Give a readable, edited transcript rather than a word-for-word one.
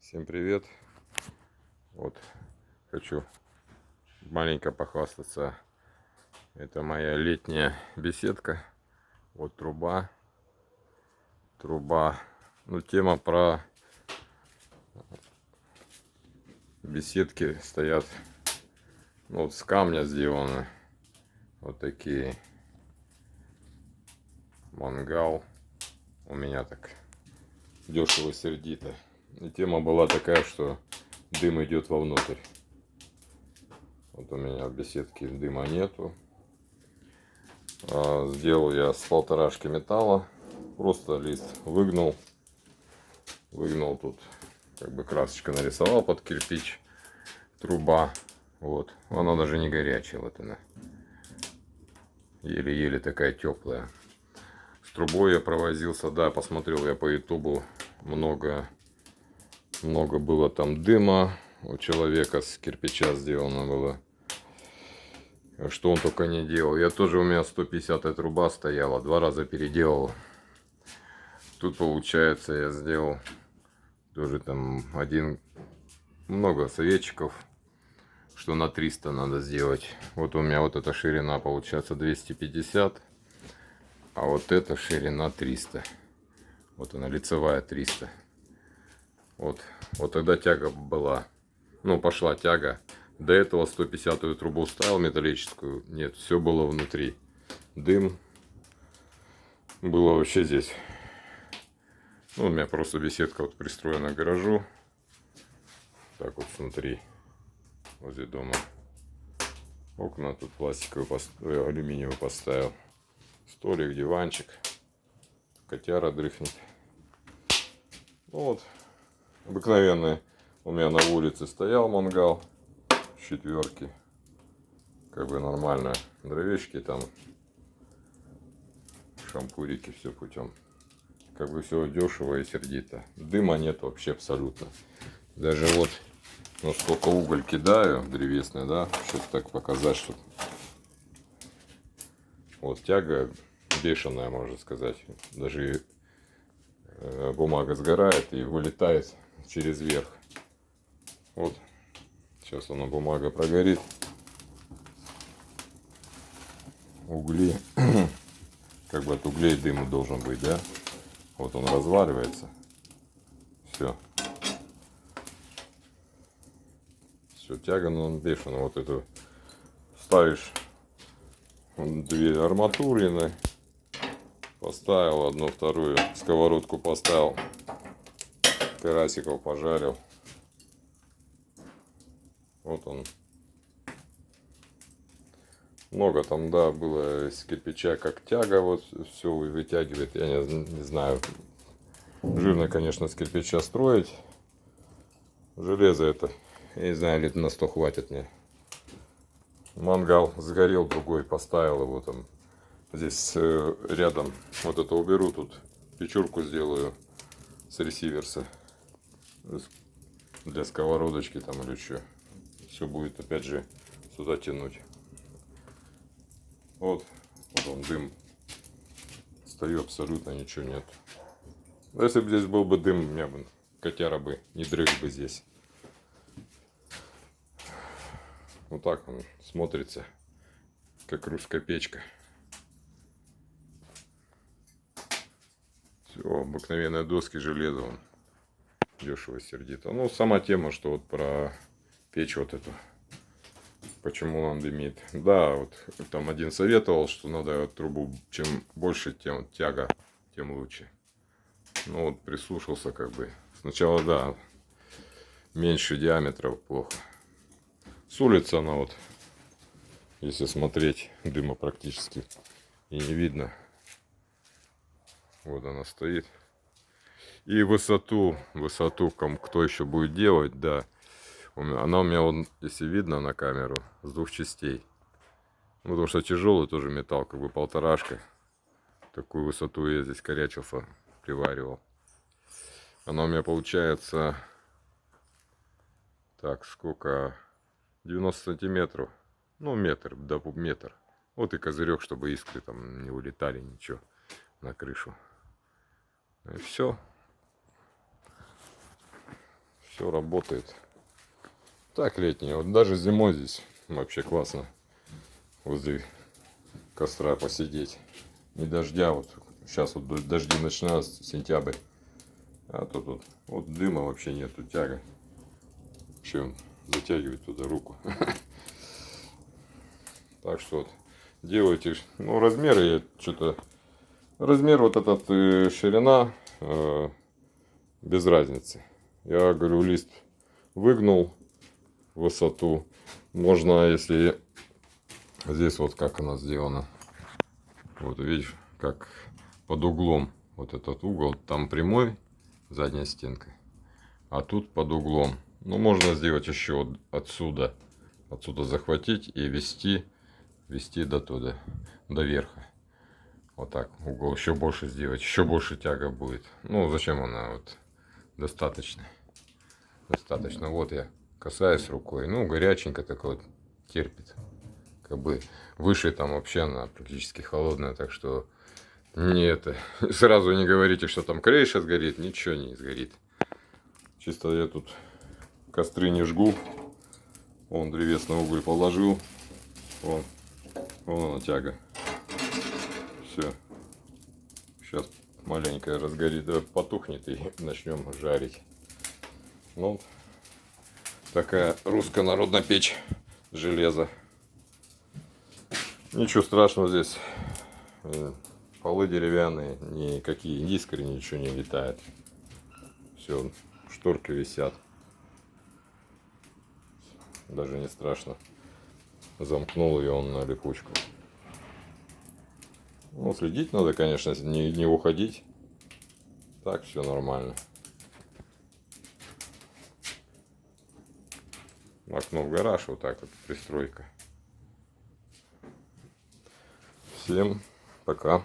Всем привет! Вот хочу маленько похвастаться. Это моя летняя беседка. Вот труба. Ну, тема про беседки стоят. Ну, вот с камня сделаны. Вот такие. Мангал. У меня так дешево сердито. И тема была такая, что дым идет вовнутрь. Вот у меня в беседке дыма нету. Сделал я с полторашки металла. Просто лист выгнул тут, как бы красочка нарисовал под кирпич. Труба. Вот. Она даже не горячая. Вот она. Еле-еле такая теплая. С трубой я провозился. Да, посмотрел я по ютубу. Много было там дыма. У человека с кирпича сделано было. Что он только не делал. Я тоже, у меня 150 труба стояла. 2 раза переделал. Тут получается я сделал тоже там много советчиков, что на 300 надо сделать. Вот у меня вот эта ширина получается 250, а вот эта ширина 300. Вот она лицевая 300. Вот тогда тяга была. Ну, пошла тяга. До этого 150-ю трубу ставил металлическую. Нет, все было внутри. Дым было вообще здесь. Ну, у меня просто беседка вот пристроена к гаражу. Так вот внутри. Возле дома. Окна тут пластиковые, алюминиевый поставил. Столик, диванчик. Котяра дрыхнет. Ну вот. Обыкновенный. У меня на улице стоял мангал. С 4. Как бы нормально. Дровечки там. Шампурики, все путем. Как бы все дешево и сердито. Дыма нет вообще абсолютно. Даже вот, ну, сколько уголь кидаю древесный, да, чтобы так показать, что вот тяга бешеная, можно сказать. Даже бумага сгорает и вылетает через верх. Вот сейчас она, бумага прогорит. Угли. Как бы от углей дым должен быть, да? Вот он разваливается. Все. Все, тяга, ну, он бешеный. Вот эту ставишь 2 арматурины. Поставил одну, вторую сковородку поставил. Карасиков пожарил. Вот он. Много там, да, было из кирпича, как тяга, вот все вытягивает. Я не знаю. Жирно, конечно, с кирпича строить. Железо это, я не знаю, лет на 100 хватит мне. Мангал сгорел, другой поставил его там. Здесь рядом вот это уберу, тут печурку сделаю с ресиверса. Для сковородочки там или что. Все будет опять же сюда тянуть. Вот он дым. Стою, абсолютно ничего нет. Если бы здесь был бы дым, у меня бы котяра бы не дрых бы здесь. Вот так он смотрится, как русская печка. Все, обыкновенные доски, железо, он дешево сердито. Ну, сама тема, что вот про печь вот эту. Почему он дымит. Да, вот там один советовал, что надо трубу, чем больше, тем тяга, тем лучше. Ну вот прислушался как бы. Сначала, да, меньше диаметров плохо. С улицы она вот, если смотреть, дыма практически и не видно. Вот она стоит. И высоту, кто еще будет делать, да. Она у меня, вот, если видно на камеру, с 2 частей. Ну, потому что тяжелый тоже металл, как бы полторашка. Такую высоту я здесь корячился, приваривал. Она у меня получается, так, сколько, 90 сантиметров. Ну, метр, да, метр. Вот и козырек, чтобы искры там не улетали, ничего, на крышу. И все. Все работает. Так летний. Вот даже зимой здесь вообще классно возле костра посидеть. Не дождя. Вот сейчас вот дожди начинаются, сентябрь. А тут вот дыма вообще нету, тяга. Вообще он затягивает туда руку. Так что вот делайте, ну размеры я что-то, размер вот этот ширина без разницы. Я говорю, лист выгнул высоту. Можно, если здесь вот как она сделана, вот видишь, как под углом, вот этот угол, там прямой, задняя стенка, а тут под углом. Ну, можно сделать еще вот отсюда захватить и вести до туда, до верха. Вот так угол еще больше сделать, еще больше тяга будет. Ну, зачем она вот, достаточно. Вот я касаюсь рукой, ну, горяченько такой вот терпит. Как бы выше там вообще она практически холодная, так что не это. Сразу не говорите, что там крыша сгорит, ничего не сгорит. Чисто я тут костры не жгу. Вон древесный уголь положил. Вон она тяга. Все. Сейчас маленькая разгорит, потухнет и начнем жарить. Ну, такая русская народная печь, железо. Ничего страшного здесь. Полы деревянные, никакие искры, ничего не летает. Все, шторки висят. Даже не страшно. Замкнул ее он на липучку. Ну, следить надо, конечно, не уходить. Так, все нормально. Окно в гараж, вот так вот, пристройка. Всем пока.